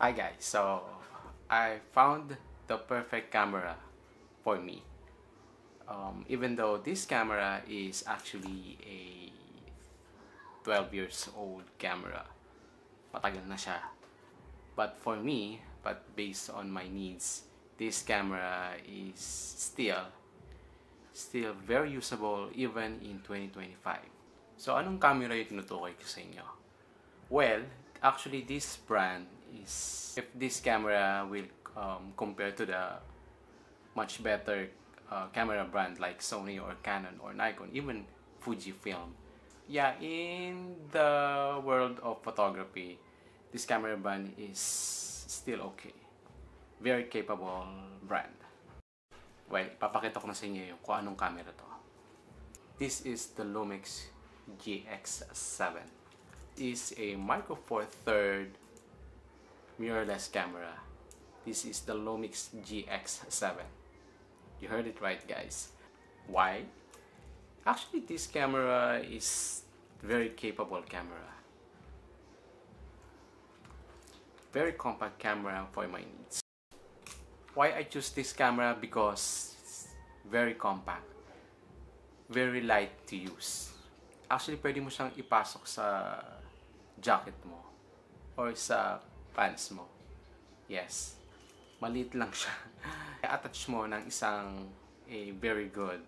Hi guys, so I found the perfect camera for me. Even though this camera is actually a 12 years old camera, matagal na siya. But for me, based on my needs, this camera is still very usable even in 2025. So anong camera yung tinutukoy ko sa inyo? Well, actually this brand is, if this camera will compare to the much better camera brand like Sony or Canon or Nikon, even Fujifilm. Yeah, in the world of photography, this camera brand is still okay. Very capable brand. Well, ipapakita ko na sa inyo yung kung anong camera to. This is the Lumix GX7. Is a Micro Four Third mirrorless camera. This is the Lumix GX7. You heard it right, guys. Why? Actually, this camera is very capable camera. Very compact camera for my needs. Why I choose this camera? Because it's very compact. Very light to use. Actually, pwede mo siyang ipasok sa jacket mo or sa pants mo. Yes. Maliit lang siya. I-attach mo ng a very good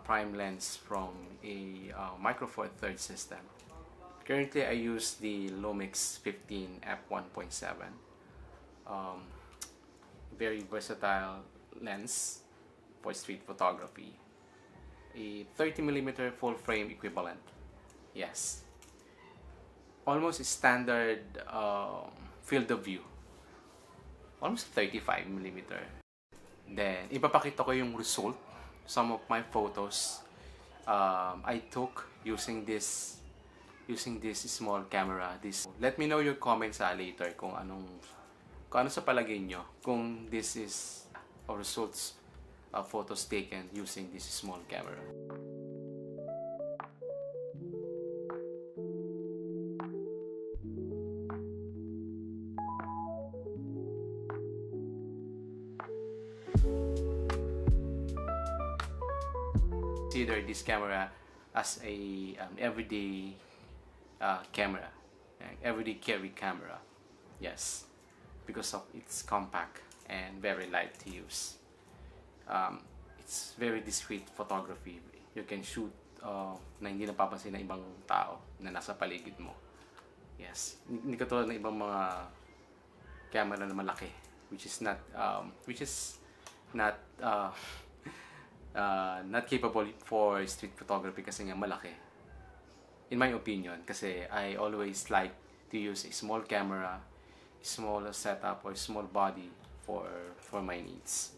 prime lens from a Micro Four Third system. Currently, I use the Lumix 15 f1.7. Very versatile lens for street photography. A 30mm full frame equivalent. Yes. Almost a standard field of view. Almost 35mm. Then, ipapakita ko yung result. Some of my photos I took using this small camera. Let me know your comments later kung ano sa palagay nyo. Kung this is results photos taken using this small camera. Consider this camera as a everyday camera, everyday carry camera. Yes, because of its compact and very light to use. It's very discreet photography. You can shoot na hindi napapansin ng ibang tao na nasa paligid mo. Yes, hindi katulad ng ibang mga camera na malaki, which is not not capable for street photography kasi nga malaki. In my opinion, kasi I always like to use a small camera, small setup or small body for my needs.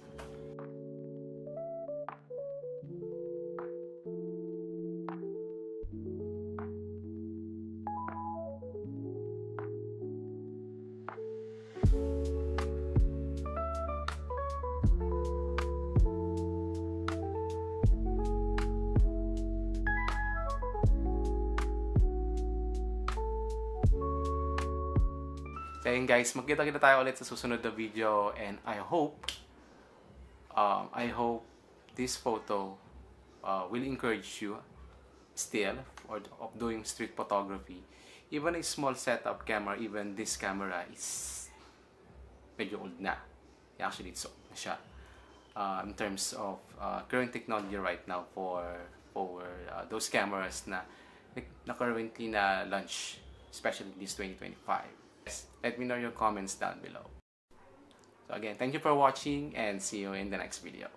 So yun guys, magkita-kita tayo ulit sa susunod na video, and I hope this photo will encourage you still of doing street photography. Even a small setup camera, even this camera is medyo old na. Actually, it's old na siya. In terms of current technology right now for those cameras na currently na launch, especially this 2025. Let me know your comments down below. So again, thank you for watching and see you in the next video.